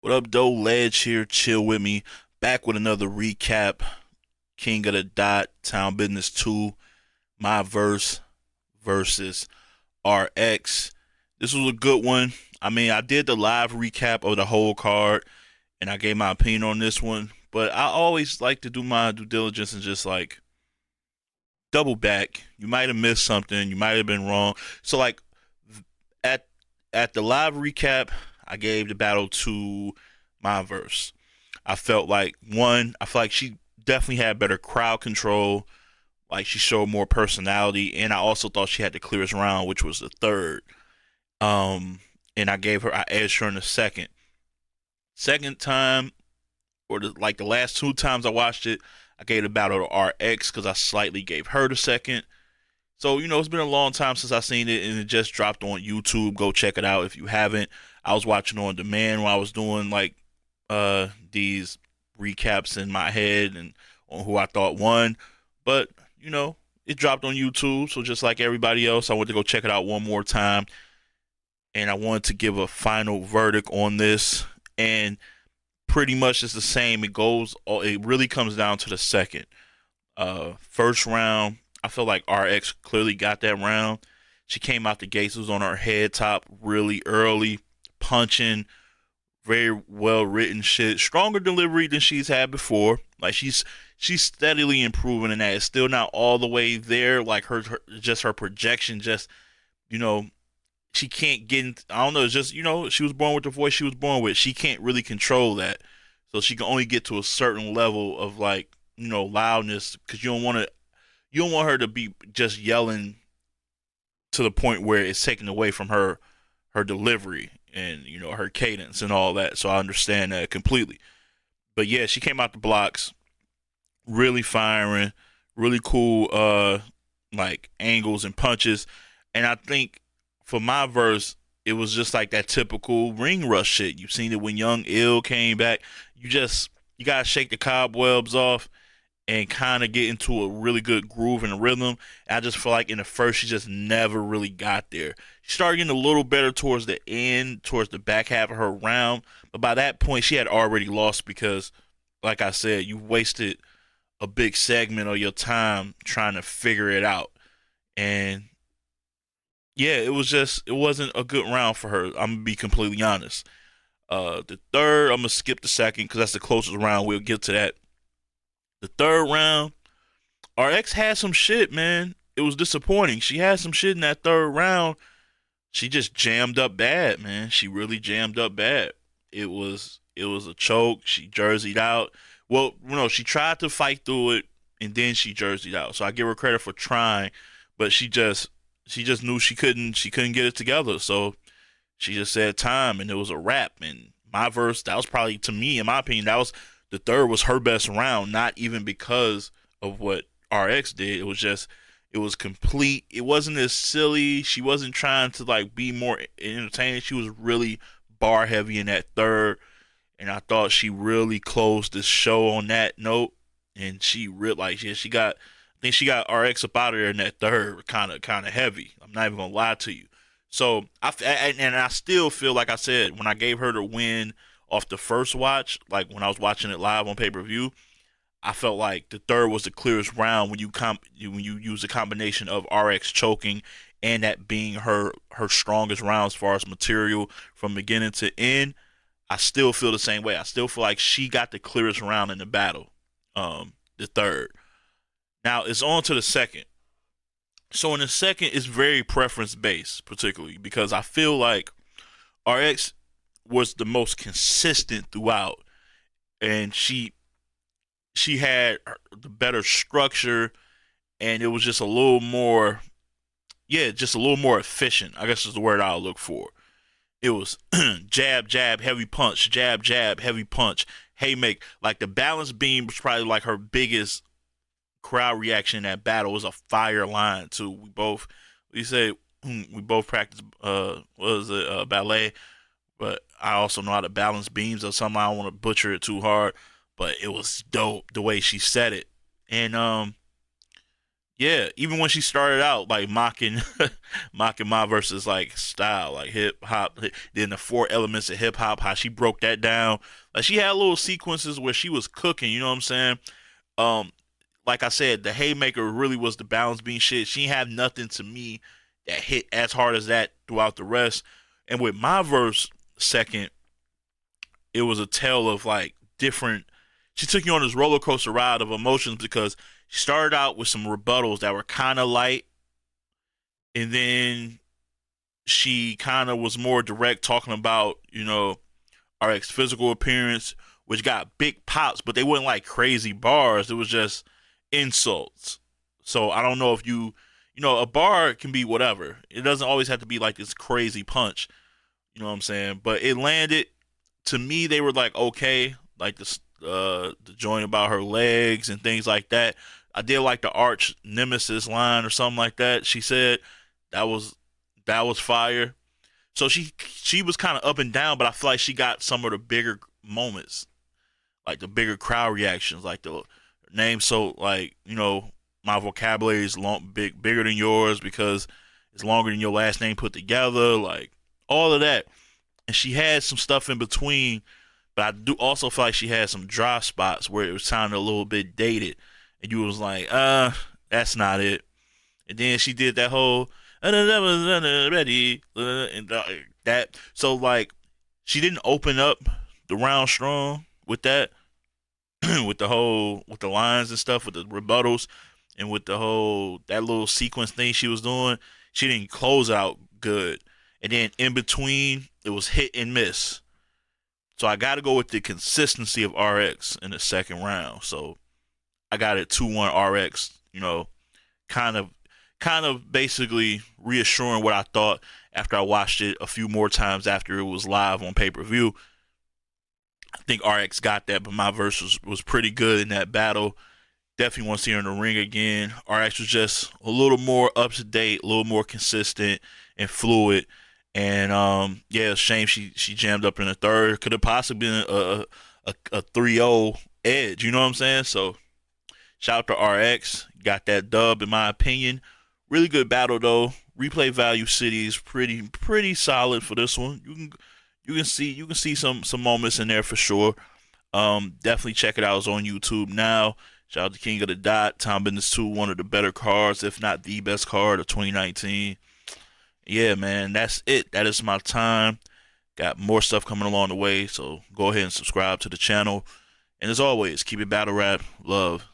What up, though? Ledge here, chill with me. Back with another recap. King of the Dot, Town Business 2, MyVerse versus RX. This was a good one. I mean, I did the live recap of the whole card, and I gave my opinion on this one. But I always like to do my due diligence and just like double back. You might have missed something. You might have been wrong. So like at at the live recap, I gave the battle to MyVerse. I felt like I feel like she definitely had better crowd control. Like she showed more personality, and I also thought she had the clearest round, which was the third. Um, and I edged her in the second. Second time, or the last two times I watched it, I gave the battle to RX because I slightly gave her the second. So, it's been a long time since I seen it, and it just dropped on YouTube. Go check it out if you haven't. I was watching on demand while I was doing like these recaps in my head and on who I thought won. But, it dropped on YouTube, so just like everybody else, I went to go check it out one more time, and I wanted to give a final verdict on this. And pretty much it's the same. It really comes down to the second. First round, I feel like RX clearly got that round. She came out the gates, was on her head top really early, punching, very well written shit. Stronger delivery than she's had before. Like she's steadily improving in that. It's still not all the way there. Like her projection, just you know, she can't get in, I don't know, it's just, she was born with the voice she was born with. She can't really control that. So she can only get to a certain level of like, loudness because you don't want her to be just yelling to the point where it's taken away from her delivery and, her cadence and all that. So I understand that completely. But yeah, she came out the blocks really firing, really cool like angles and punches. And I think for my verse, it was just like that typical ring rush shit. You've seen it when Young Ill came back. You gotta shake the cobwebs off and kind of get into a really good groove and rhythm. I just feel like in the first, she just never really got there. She started getting a little better towards the end, towards the back half of her round, but by that point, she had already lost because, like I said, you wasted a big segment of your time trying to figure it out. And yeah, it wasn't a good round for her. I'm gonna be completely honest. The third, I'm gonna skip the second because that's the closest round. We'll get to that. The third round, RX had some shit, man. It was disappointing. She had some shit in that third round. She just jammed up bad, man. She really jammed up bad. It was a choke. She jerseyed out. Well, she tried to fight through it and then she jerseyed out. So I give her credit for trying, but she just knew she couldn't get it together. So she just said time and it was a wrap. And my verse, that was probably, to me, in my opinion, that was the third was her best round, not even because of what RX did. It was complete. It wasn't as silly. She wasn't trying to like be more entertaining. She was really bar heavy in that third. And I thought she really closed the show on that note. And she really like, yeah, I think she got RX up out of there in that third, kind of heavy. I'm not even gonna lie to you. So I still feel like I said when I gave her the win off the first watch, like when I was watching it live on pay per view, I felt like the third was the clearest round when you use a combination of RX choking and that being her strongest round as far as material from beginning to end. I still feel the same way. I still feel like she got the clearest round in the battle. The third. Now it's on to the second. So in the second, it's very preference based, particularly because I feel like RX was the most consistent throughout, and she had the better structure, and it was just a little more, yeah, just a little more efficient. I guess is the word I'll look for. It was jab, jab, heavy punch, jab, jab, heavy punch, haymaker. Like the balance beam was probably like her biggest crowd reaction in that battle. It was a fire line too. We both practice what was it, ballet, but I also know how to balance beams or something. I don't want to butcher it too hard, but it was dope the way she said it. And Yeah, even when she started out like mocking mocking MyVerse's like style, like hip hop, then the four elements of hip hop, how she broke that down. Like she had little sequences where she was cooking, you know what I'm saying? Um, like I said, the Haymaker really was the balance beam shit. She ain't have nothing to me that hit as hard as that throughout the rest. And with MyVerse second, it was a tale of like different. She took you on this roller coaster ride of emotions because she started out with some rebuttals that were kind of light, and then she kind of was more direct, talking about RX physical appearance, which got big pops, but they weren't like crazy bars. It was just insults. So I don't know if a bar can be whatever. It doesn't always have to be like this crazy punch. You know what I'm saying? But it landed. To me, they were like okay, like the joint about her legs and things like that. I did like the arch nemesis line or something like that. She said that was that was fire. So she was kind of up and down, but I feel like she got some of the bigger moments, like the bigger crowd reactions, like the name. So like my vocabulary is bigger than yours because it's longer than your last name put together, like all of that. And she had some stuff in between, but I do also feel like she had some dry spots where it was sounding a little bit dated, and you was like, that's not it. And then she did that whole ready and that. So like, she didn't open up the round strong with that, with the lines and stuff, with the rebuttals, and with the whole that little sequence thing she was doing. She didn't close out good, and then in between it was hit and miss. So I got to go with the consistency of RX in the second round. So I got it 2-1 RX. Kind of basically reassuring what I thought after I watched it a few more times after it was live on pay-per-view. I think RX got that, but MyVerse was pretty good in that battle. Definitely want to see her in the ring again. RX was just a little more up to date, a little more consistent and fluid. And yeah, shame she jammed up in the third. Could have possibly been a 3-0 edge, you know what I'm saying? So shout out to RX. Got that dub in my opinion. Really good battle though. Replay value city is pretty solid for this one. You can see some moments in there for sure. Definitely check it out. It's on YouTube now. Shout out to King of the Dot, Tom Business 2, one of the better cards, if not the best card of 2019. Yeah, man, that's it. That is my time. Got more stuff coming along the way, so go ahead and subscribe to the channel. And as always, keep it battle rap. Love.